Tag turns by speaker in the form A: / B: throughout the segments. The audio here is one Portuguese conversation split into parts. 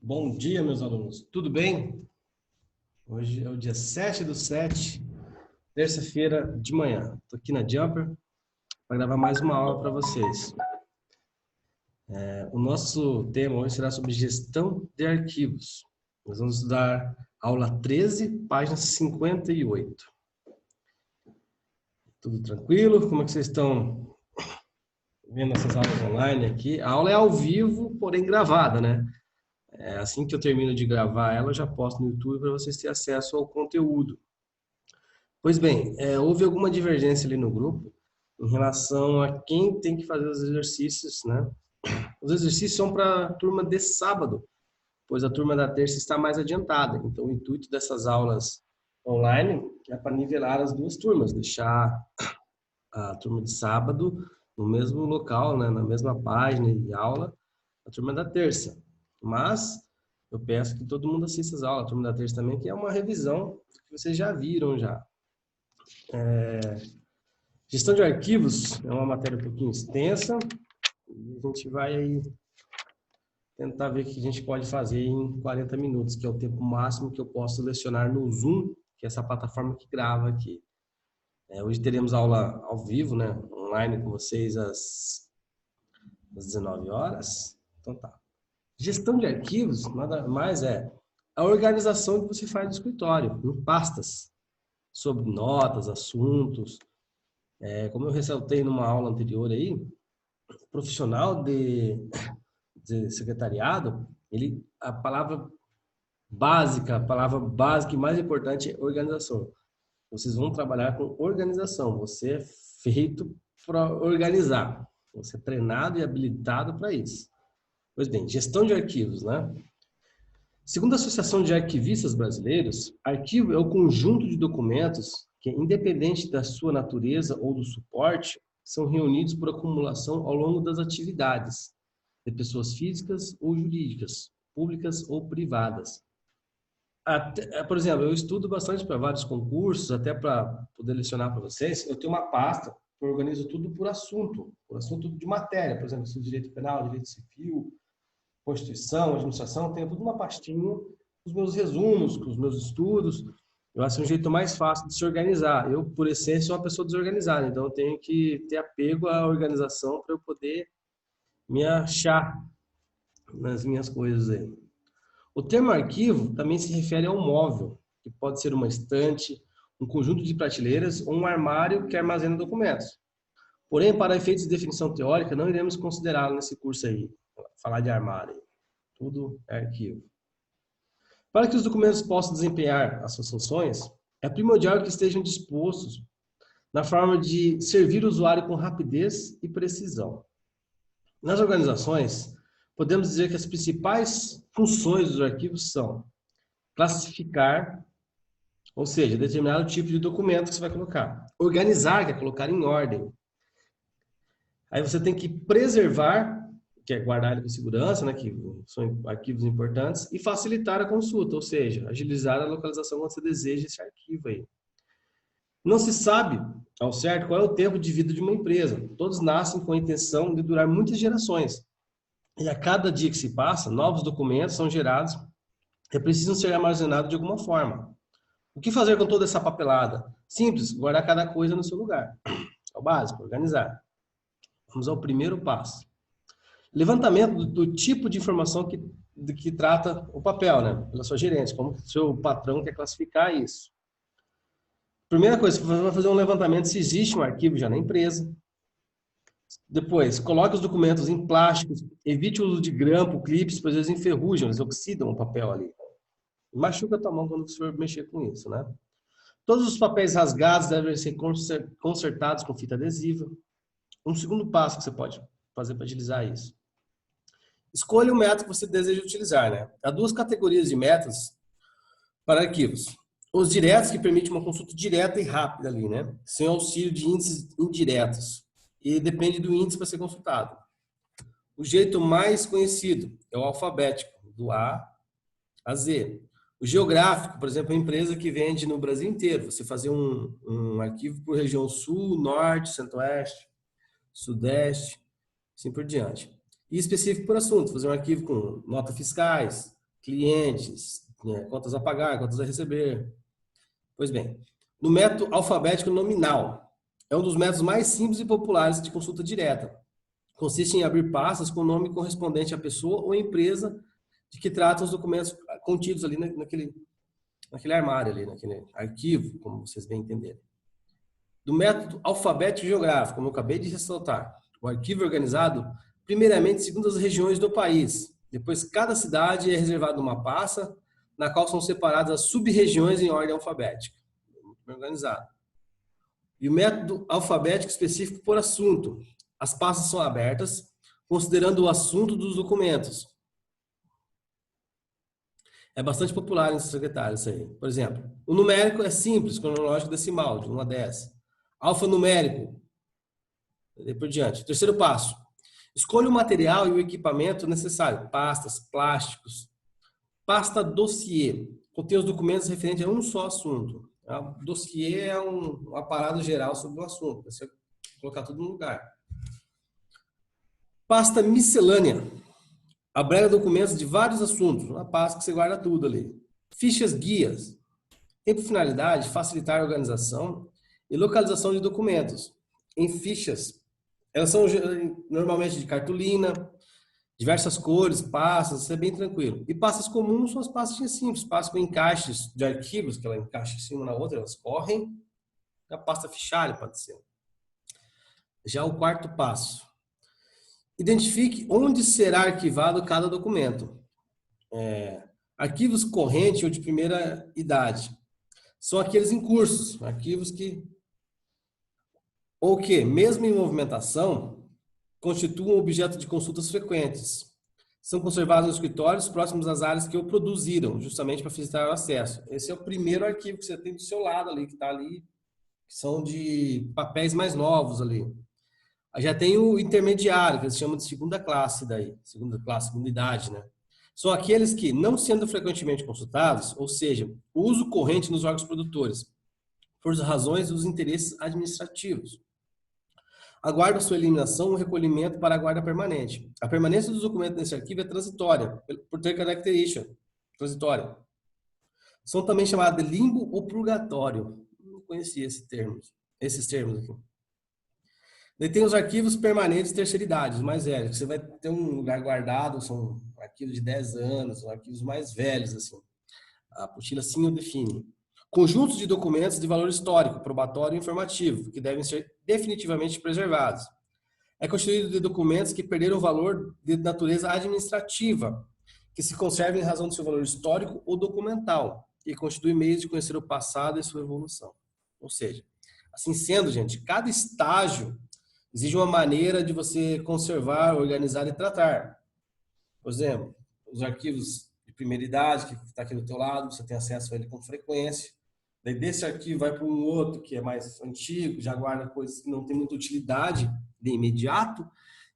A: Bom dia, meus alunos. Tudo bem? Hoje é o dia 7/7, terça-feira de manhã. Estou aqui na Jumper para gravar mais uma aula para vocês. O nosso tema hoje será sobre gestão de arquivos. Nós vamos estudar aula 13, página 58. Tudo tranquilo? Como é que vocês estão vendo essas aulas online aqui? A aula é ao vivo, porém gravada, né? Assim que eu termino de gravar ela, eu já posto no YouTube para vocês terem acesso ao conteúdo. Pois bem, houve alguma divergência ali no grupo em relação a quem tem que fazer os exercícios, né? Os exercícios são para a turma de sábado, pois a turma da terça está mais adiantada. Então, o intuito dessas aulas online é para nivelar as duas turmas, deixar a turma de sábado no mesmo local, né? Na mesma página e aula, a turma da terça. Mas eu peço que todo mundo assista as aulas, a turma da terça também, que é uma revisão que vocês já viram já. Gestão de arquivos é uma matéria um pouquinho extensa e a gente vai aí tentar ver o que a gente pode fazer em 40 minutos, que é o tempo máximo que eu posso lecionar no Zoom, que é essa plataforma que grava aqui. Hoje teremos aula ao vivo, né, online com vocês às 19 horas. Então tá. Gestão de arquivos, nada mais é a organização que você faz no escritório, em pastas, sobre notas, assuntos. Como eu ressaltei numa aula anterior aí, o profissional de secretariado, a palavra básica e mais importante é organização. Vocês vão trabalhar com organização. Você é feito para organizar. Você é treinado e habilitado para isso. Pois bem, gestão de arquivos, né? Segundo a Associação de Arquivistas Brasileiros, arquivo é o conjunto de documentos que, independente da sua natureza ou do suporte, são reunidos por acumulação ao longo das atividades de pessoas físicas ou jurídicas, públicas ou privadas. Por exemplo, eu estudo bastante para vários concursos, até para poder lecionar para vocês. Eu tenho uma pasta que eu organizo tudo por assunto de matéria. Por exemplo, direito penal, direito civil, Constituição, administração, tenho tudo uma pastinha com os meus resumos, com os meus estudos. Eu acho um jeito mais fácil de se organizar. Eu, por essência, sou uma pessoa desorganizada, então eu tenho que ter apego à organização para eu poder me achar nas minhas coisas aí. O termo arquivo também se refere a um móvel, que pode ser uma estante, um conjunto de prateleiras ou um armário que armazena documentos. Porém, para efeitos de definição teórica, não iremos considerá-lo nesse curso aí, falar de armário. Tudo é arquivo. Para que os documentos possam desempenhar as suas funções, é primordial que estejam dispostos na forma de servir o usuário com rapidez e precisão. Nas organizações, podemos dizer que as principais funções dos arquivos são classificar, ou seja, determinar o tipo de documento que você vai colocar. Organizar, que é colocar em ordem. Aí você tem que preservar, que é guardar ele com segurança, né, que são arquivos importantes, e facilitar a consulta, ou seja, agilizar a localização quando você deseja esse arquivo aí. Não se sabe, ao certo, qual é o tempo de vida de uma empresa. Todos nascem com a intenção de durar muitas gerações. E a cada dia que se passa, novos documentos são gerados e precisam ser armazenados de alguma forma. O que fazer com toda essa papelada? Simples, guardar cada coisa no seu lugar. É o básico, organizar. Vamos ao primeiro passo. Levantamento do tipo de informação que trata o papel, né? Pela sua gerência, como o seu patrão quer classificar isso. Primeira coisa, você vai fazer um levantamento se existe um arquivo já na empresa. Depois, coloque os documentos em plásticos, evite o uso de grampo, clipes, pois eles enferrujam, eles oxidam o papel ali. Machuca a tua mão quando você for mexer com isso, né? Todos os papéis rasgados devem ser consertados com fita adesiva. Um segundo passo que você pode fazer para agilizar isso. Escolha o método que você deseja utilizar, né? Há duas categorias de métodos para arquivos. Os diretos, que permitem uma consulta direta e rápida ali, né? Sem auxílio de índices indiretos. E depende do índice para ser consultado. O jeito mais conhecido é o alfabético, do A a Z. O geográfico, por exemplo, é uma empresa que vende no Brasil inteiro. Você fazer um arquivo por região sul, norte, centro-oeste, sudeste, assim por diante. E específico por assunto, fazer um arquivo com notas fiscais, clientes, né, contas a pagar, contas a receber. Pois bem, no método alfabético nominal, é um dos métodos mais simples e populares de consulta direta. Consiste em abrir pastas com o nome correspondente à pessoa ou empresa de que tratam os documentos contidos ali naquele armário, ali, naquele arquivo, como vocês bem entenderem. Do método alfabético geográfico, como eu acabei de ressaltar, o arquivo é organizado primeiramente segundo as regiões do país. Depois, cada cidade é reservada uma pasta, na qual são separadas as sub-regiões em ordem alfabética. Muito bem organizado. E o método alfabético específico por assunto. As pastas são abertas, considerando o assunto dos documentos. É bastante popular entre os secretários isso aí. Por exemplo, o numérico é simples, cronológico decimal, de 1 a 10. Alfanumérico, e por diante. Terceiro passo. Escolha o material e o equipamento necessário. Pastas, plásticos. Pasta dossiê. Contém os documentos referentes a um só assunto. Dossiê é um aparato geral sobre o assunto. Você colocar tudo no lugar. Pasta miscelânea. Abrega documentos de vários assuntos. Uma pasta que você guarda tudo ali. Fichas guias. Tem por finalidade facilitar a organização e localização de documentos. Em fichas, elas são normalmente de cartolina, diversas cores, pastas, isso é bem tranquilo. E pastas comuns são as pastas simples, pastas com encaixes de arquivos, que ela encaixa em cima na outra, elas correm. A pasta fichária pode ser. Já o quarto passo. Identifique onde será arquivado cada documento. Arquivos corrente ou de primeira idade. São aqueles em cursos, arquivos que, mesmo em movimentação, constituam objeto de consultas frequentes. São conservados nos escritórios próximos às áreas que o produziram, justamente para facilitar o acesso. Esse é o primeiro arquivo que você tem do seu lado ali, que está ali, que são de papéis mais novos ali. Já tem o intermediário, que eles chamam de segunda classe daí, segunda idade, né? São aqueles que, não sendo frequentemente consultados, ou seja, o uso corrente nos órgãos produtores, por razões dos interesses administrativos. Aguarda sua eliminação ou recolhimento para a guarda permanente. A permanência dos documentos nesse arquivo é transitória, por ter característica transitória. São também chamados de limbo ou purgatório. Não conhecia esses termos aqui. Daí tem os arquivos permanentes de terceira idade, os mais velhos, que você vai ter um lugar guardado, são arquivos de 10 anos, são arquivos mais velhos, assim. A apostila assim o define. Conjuntos de documentos de valor histórico, probatório e informativo, que devem ser definitivamente preservados. É constituído de documentos que perderam valor de natureza administrativa, que se conservam em razão do seu valor histórico ou documental, e constituem meios de conhecer o passado e sua evolução. Ou seja, assim sendo, gente, cada estágio exige uma maneira de você conservar, organizar e tratar. Por exemplo, os arquivos de primeira idade, que está aqui do teu lado, você tem acesso a ele com frequência. Daí desse arquivo vai para um outro que é mais antigo, já guarda coisas que não tem muita utilidade de imediato.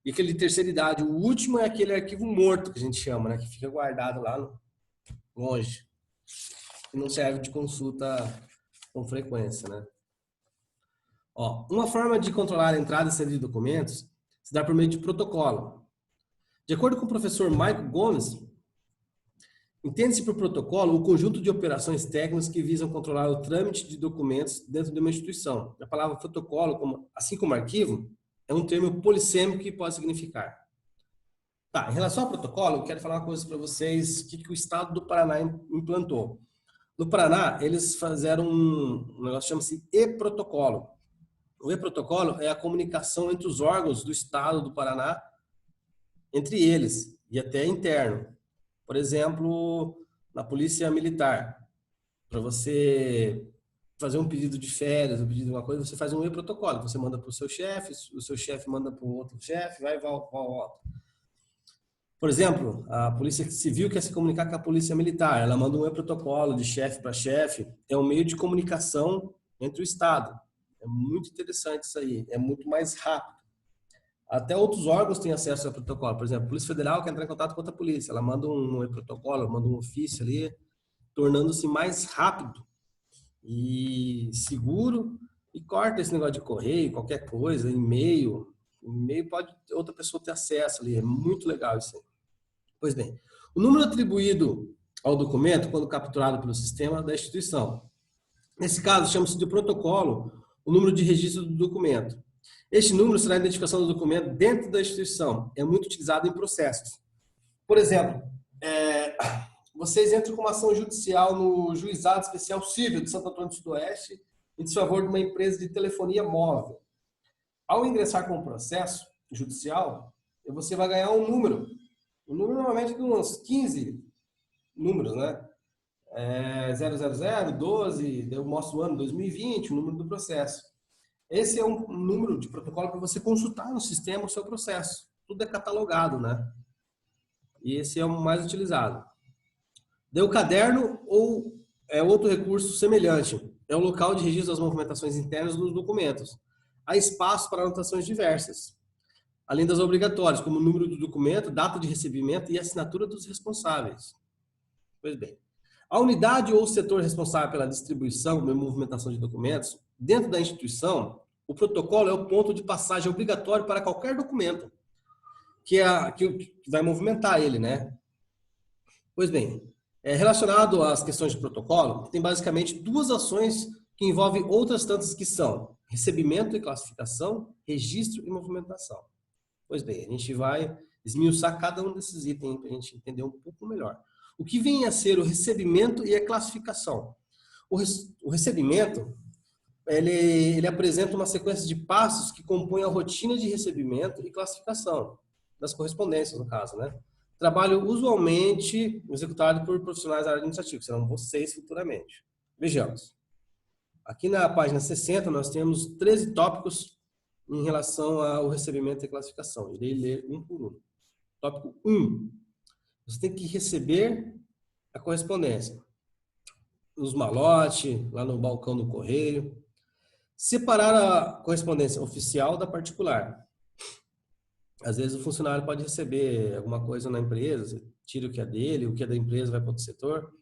A: E aquele de terceira idade, o último é aquele arquivo morto, que a gente chama, né? Que fica guardado lá longe. E não serve de consulta com frequência, né? Ó, uma forma de controlar a entrada e saída de documentos se dá por meio de protocolo. De acordo com o professor Michael Gomes, entende-se por protocolo o conjunto de operações técnicas que visam controlar o trâmite de documentos dentro de uma instituição. A palavra protocolo, assim como arquivo, é um termo polissêmico que pode significar. Tá, em relação ao protocolo, eu quero falar uma coisa para vocês, que o Estado do Paraná implantou. No Paraná, eles fizeram um negócio que chama-se e-protocolo. O e-protocolo é a comunicação entre os órgãos do Estado do Paraná, entre eles, e até interno. Por exemplo, na Polícia Militar, para você fazer um pedido de férias, um pedido de uma coisa, você faz um e-protocolo. Você manda para o seu chefe manda para o outro chefe, vai volta. Por exemplo, a Polícia Civil quer se comunicar com a Polícia Militar, ela manda um e-protocolo de chefe para chefe, é um meio de comunicação entre o Estado. É muito interessante isso aí, é muito mais rápido. Até outros órgãos têm acesso ao protocolo. Por exemplo, a Polícia Federal quer entrar em contato com outra polícia. Ela manda um protocolo, manda um ofício ali, tornando-se mais rápido e seguro e corta esse negócio de correio, qualquer coisa, e-mail. E-mail pode outra pessoa ter acesso ali. É muito legal isso aí. Pois bem, o número atribuído ao documento quando capturado pelo sistema da instituição. Nesse caso, chama-se de protocolo o número de registro do documento. Este número será a identificação do documento dentro da instituição. É muito utilizado em processos. Por exemplo, vocês entram com uma ação judicial no Juizado Especial Civil de Santo Antônio do Sudoeste em desfavor de uma empresa de telefonia móvel. Ao ingressar com o processo judicial, você vai ganhar um número normalmente de uns 15 números, né? 000, 12, eu mostro o ano 2020, o número do processo. Esse é um número de protocolo para você consultar no sistema o seu processo. Tudo é catalogado, né? E esse é o mais utilizado. Daí o caderno ou outro recurso semelhante. É o local de registro das movimentações internas dos documentos. Há espaço para anotações diversas, além das obrigatórias, como o número do documento, data de recebimento e assinatura dos responsáveis. Pois bem, a unidade ou setor responsável pela distribuição e movimentação de documentos, dentro da instituição, o protocolo é o ponto de passagem obrigatório para qualquer documento que vai movimentar ele, né? Pois bem, relacionado às questões de protocolo, tem basicamente duas ações que envolvem outras tantas que são recebimento e classificação, registro e movimentação. Pois bem, a gente vai esmiuçar cada um desses itens para a gente entender um pouco melhor. O que vem a ser o recebimento e a classificação? O recebimento, ele apresenta uma sequência de passos que compõem a rotina de recebimento e classificação das correspondências, no caso, né? Trabalho usualmente executado por profissionais da área administrativa, que serão vocês futuramente. Vejamos. Aqui na página 60, nós temos 13 tópicos em relação ao recebimento e classificação. Irei ler um por um. Tópico 1. Você tem que receber a correspondência. Nos malotes, lá no balcão do correio. Separar a correspondência oficial da particular. Às vezes o funcionário pode receber alguma coisa na empresa, tira o que é dele, o que é da empresa vai para outro setor.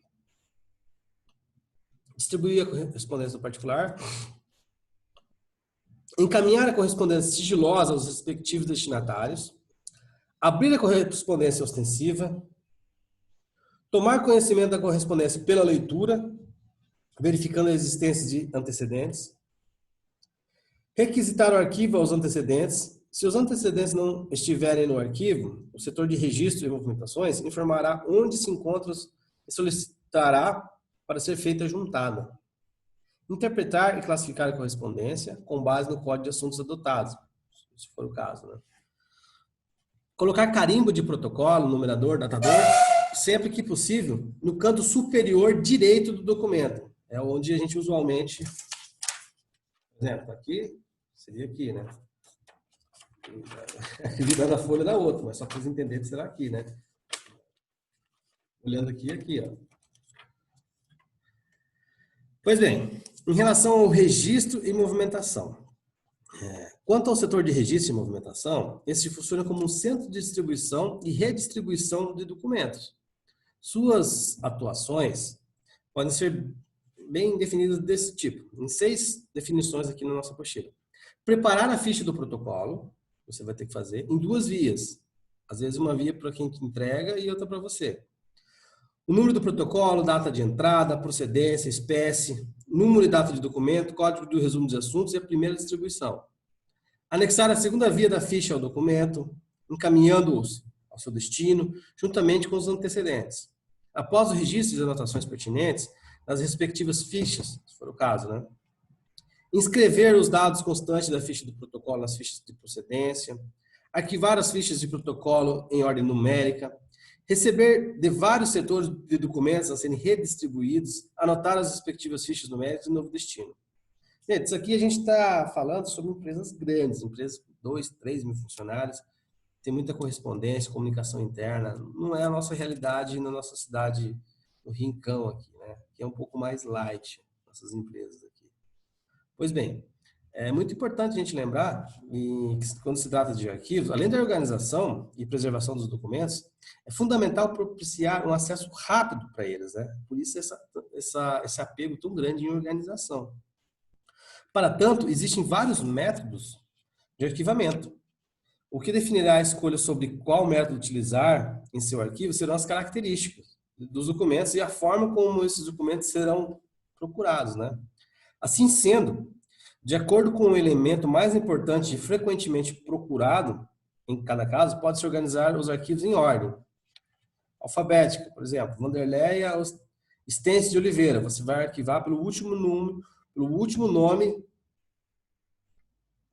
A: Distribuir a correspondência do particular. Encaminhar a correspondência sigilosa aos respectivos destinatários. Abrir a correspondência ostensiva. Tomar conhecimento da correspondência pela leitura, verificando a existência de antecedentes. Requisitar o arquivo aos antecedentes. Se os antecedentes não estiverem no arquivo, o setor de registro e movimentações informará onde se encontram e solicitará para ser feita a juntada. Interpretar e classificar a correspondência com base no código de assuntos adotados, se for o caso, né? Colocar carimbo de protocolo, numerador, datador, sempre que possível, no canto superior direito do documento. É onde a gente usualmente, por exemplo, aqui, seria aqui, né? Virando a folha da outra, mas só para vocês entenderem que será aqui, né? Olhando aqui, ó. Pois bem, em relação ao registro e movimentação. Quanto ao setor de registro e movimentação, esse funciona como um centro de distribuição e redistribuição de documentos. Suas atuações podem ser bem definidas desse tipo, em 6 definições aqui na nossa apostila. Preparar a ficha do protocolo, você vai ter que fazer, em 2 vias. Às vezes uma via para quem entrega e outra para você. O número do protocolo, data de entrada, procedência, espécie, número e data de documento, código do resumo dos assuntos e a primeira distribuição. Anexar a segunda via da ficha ao documento, encaminhando-os ao seu destino, juntamente com os antecedentes. Após o registro de anotações pertinentes, nas respectivas fichas, se for o caso, né? Inscrever os dados constantes da ficha do protocolo nas fichas de procedência, arquivar as fichas de protocolo em ordem numérica, receber de vários setores de documentos a serem redistribuídos, anotar as respectivas fichas numéricas e novo destino. Gente, isso aqui a gente está falando sobre empresas grandes, empresas com 2, 3 mil funcionários, tem muita correspondência, comunicação interna, não é a nossa realidade na nossa cidade, no Rincão aqui, né? Que é um pouco mais light, nossas empresas aqui. Pois bem, é muito importante a gente lembrar que quando se trata de arquivos, além da organização e preservação dos documentos, é fundamental propiciar um acesso rápido para eles, né? Por isso esse apego tão grande em organização. Para tanto, existem vários métodos de arquivamento. O que definirá a escolha sobre qual método utilizar em seu arquivo serão as características. dos documentos e a forma como esses documentos serão procurados, né? Assim sendo, de acordo com o elemento mais importante e frequentemente procurado, em cada caso, pode-se organizar os arquivos em ordem alfabética. Por exemplo, Vanderleia Stence de Oliveira. Você vai arquivar pelo último número, pelo último nome,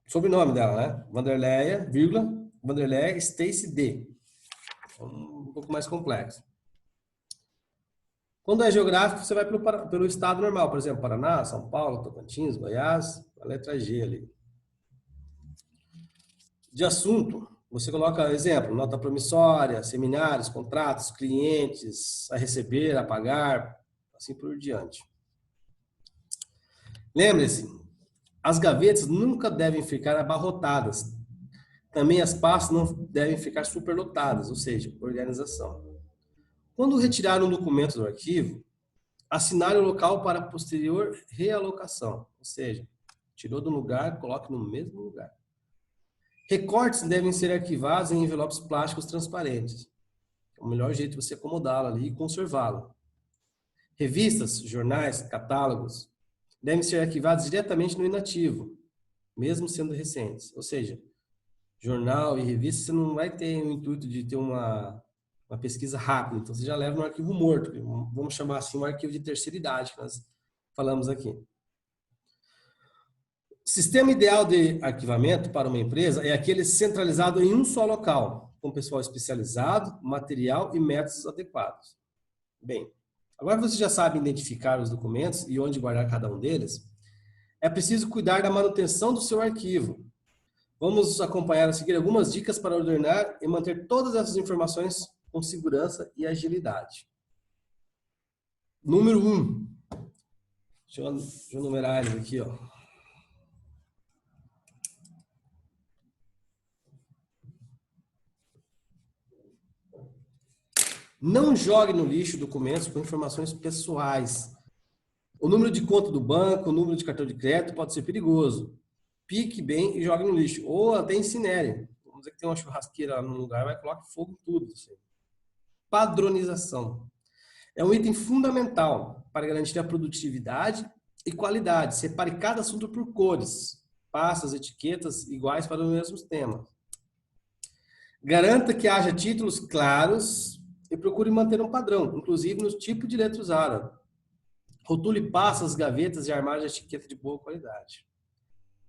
A: sobrenome dela, né? Vanderleia, vírgula, Vanderleia Stacey D. Um pouco mais complexo. Quando é geográfico, você vai pelo estado normal. Por exemplo, Paraná, São Paulo, Tocantins, Goiás, a letra G ali. De assunto, você coloca, exemplo, nota promissória, seminários, contratos, clientes, a receber, a pagar, assim por diante. Lembre-se, as gavetas nunca devem ficar abarrotadas. Também as pastas não devem ficar superlotadas, ou seja, organização. Quando retirar um documento do arquivo, assinar o local para posterior realocação, ou seja, tirou do lugar, coloque no mesmo lugar. Recortes devem ser arquivados em envelopes plásticos transparentes. É o melhor jeito de você acomodá-lo ali e conservá-lo. Revistas, jornais, catálogos devem ser arquivados diretamente no inativo, mesmo sendo recentes. Ou seja, jornal e revista, você não vai ter o intuito de ter uma pesquisa rápida. Então, você já leva no arquivo morto. Vamos chamar assim um arquivo de terceira idade, que nós falamos aqui. O sistema ideal de arquivamento para uma empresa é aquele centralizado em um só local, com pessoal especializado, material e métodos adequados. Bem, agora que você já sabe identificar os documentos e onde guardar cada um deles, é preciso cuidar da manutenção do seu arquivo. Vamos acompanhar a seguir algumas dicas para ordenar e manter todas essas informações com segurança e agilidade. Número 1. Deixa eu numerar eles aqui, ó. Não jogue no lixo documentos com informações pessoais. O número de conta do banco, o número de cartão de crédito pode ser perigoso. Pique bem e jogue no lixo. Ou até incinere. Vamos dizer que tem uma churrasqueira lá no lugar, vai colocar fogo em tudo. Assim. Padronização. É um item fundamental para garantir a produtividade e qualidade. Separe cada assunto por cores, pastas, etiquetas iguais para os mesmos temas. Garanta que haja títulos claros e procure manter um padrão, inclusive no tipo de letra usada. Rotule pastas, gavetas e armários de etiqueta de boa qualidade.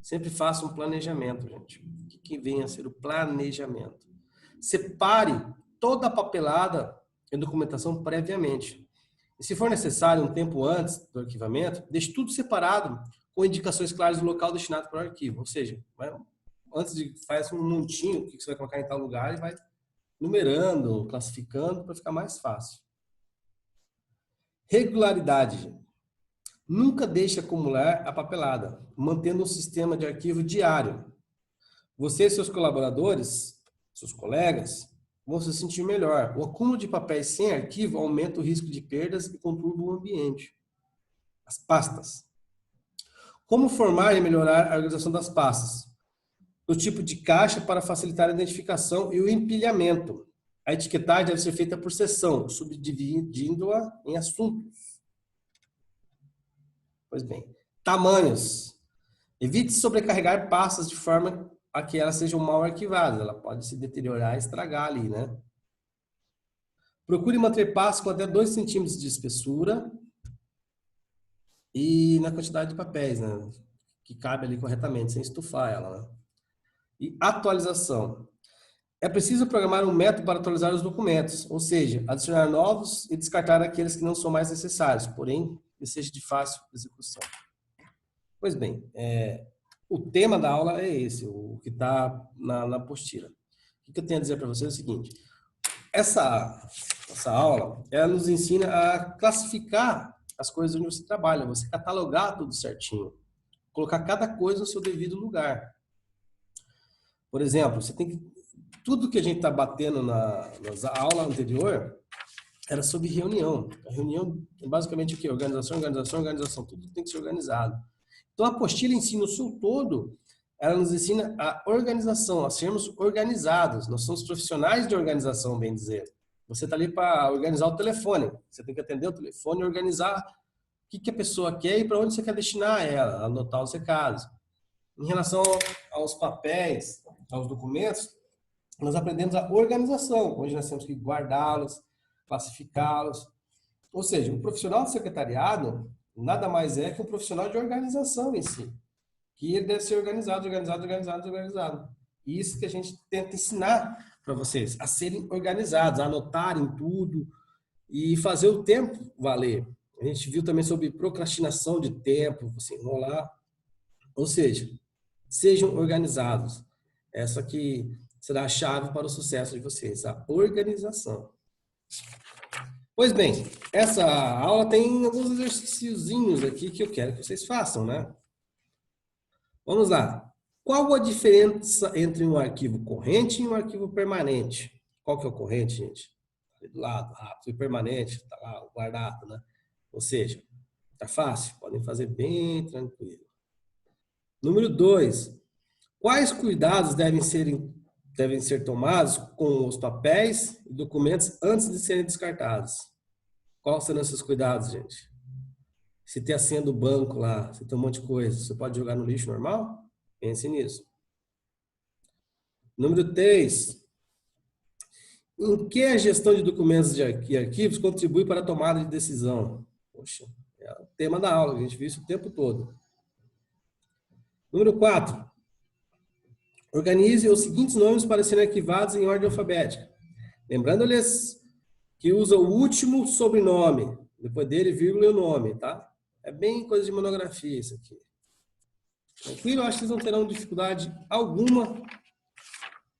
A: Sempre faça um planejamento, gente. O que vem a ser o planejamento? Separe toda a papelada e documentação previamente. E se for necessário, um tempo antes do arquivamento, deixe tudo separado com indicações claras do local destinado para o arquivo. Ou seja, antes de fazer um montinho, o que você vai colocar em tal lugar e vai numerando, classificando para ficar mais fácil. Regularidade. Nunca deixe acumular a papelada, mantendo um sistema de arquivo diário. Você e seus colaboradores, seus colegas, vão se sentir melhor. O acúmulo de papéis sem arquivo aumenta o risco de perdas e conturba o ambiente. As pastas. Como formar e melhorar a organização das pastas? Do tipo de caixa para facilitar a identificação e o empilhamento. A etiquetagem deve ser feita por seção, subdividindo-a em assuntos. Pois bem, tamanhos. Evite sobrecarregar pastas de forma a que elas sejam mal arquivadas. Ela pode se deteriorar e estragar ali, né? Procure manter pastas com até 2 centímetros de espessura e na quantidade de papéis, né? Que cabe ali corretamente, sem estufar ela, né? E atualização. É preciso programar um método para atualizar os documentos, ou seja, adicionar novos e descartar aqueles que não são mais necessários, porém, que seja de fácil execução. Pois bem, o tema da aula é esse, o que está na apostila. O que eu tenho a dizer para vocês é o seguinte, essa aula, ela nos ensina a classificar as coisas onde você trabalha, você catalogar tudo certinho, colocar cada coisa no seu devido lugar. Por exemplo, você tem que tudo que a gente está batendo na aula anterior era sobre reunião. A reunião é basicamente o quê? Organização, organização, organização. Tudo tem que ser organizado. Então, a apostila ensina o seu todo, ela nos ensina a organização, a sermos organizados. Nós somos profissionais de organização, bem dizer. Você está ali para organizar o telefone. Você tem que atender o telefone e organizar o que a pessoa quer e para onde você quer destinar ela, anotar os recados. Em relação aos papéis, aos documentos, nós aprendemos a organização, onde nós temos que guardá-los, classificá-los. Ou seja, o profissional de secretariado nada mais é que um profissional de organização em si. Que ele deve ser organizado, organizado, organizado, organizado. E isso que a gente tenta ensinar para vocês, a serem organizados, a anotarem tudo e fazer o tempo valer. A gente viu também sobre procrastinação de tempo, você enrolar. Ou seja, sejam organizados. Essa que será a chave para o sucesso de vocês, a organização. Pois bem, essa aula tem alguns exercíciozinhos aqui que eu quero que vocês façam, né? Vamos lá. Qual a diferença entre um arquivo corrente e um arquivo permanente? Qual que é o corrente, gente? Ali do lado, rápido. E permanente, tá lá, guardado, né? Ou seja, tá fácil, podem fazer bem tranquilo. Número 2. Quais cuidados devem ser tomados com os papéis e documentos antes de serem descartados? Quais serão esses cuidados, gente? Se tem a senha do banco lá, se tem um monte de coisa, você pode jogar no lixo normal? Pense nisso. Número 3. Em que a gestão de documentos e arquivos contribui para a tomada de decisão? Poxa, é o tema da aula, a gente viu isso o tempo todo. Número 4. Organize os seguintes nomes para serem arquivados em ordem alfabética. Lembrando-lhes que usa o último sobrenome, depois dele, vírgula e o nome, tá? É bem coisa de monografia isso aqui. Tranquilo? Eu acho que vocês não terão dificuldade alguma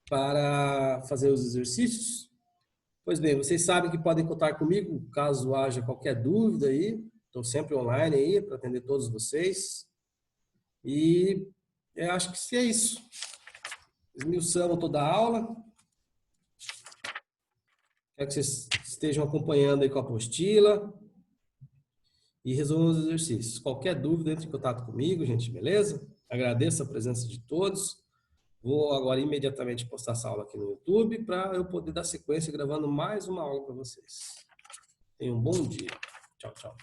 A: para fazer os exercícios. Pois bem, vocês sabem que podem contar comigo caso haja qualquer dúvida aí. Estou sempre online aí para atender todos vocês. E eu acho que é isso. Esmiuçamos toda a aula. Quero que vocês estejam acompanhando aí com a apostila e resolvam os exercícios. Qualquer dúvida, entre em contato comigo, gente, beleza? Agradeço a presença de todos. Vou agora imediatamente postar essa aula aqui no YouTube para eu poder dar sequência gravando mais uma aula para vocês. Tenham um bom dia. Tchau, tchau.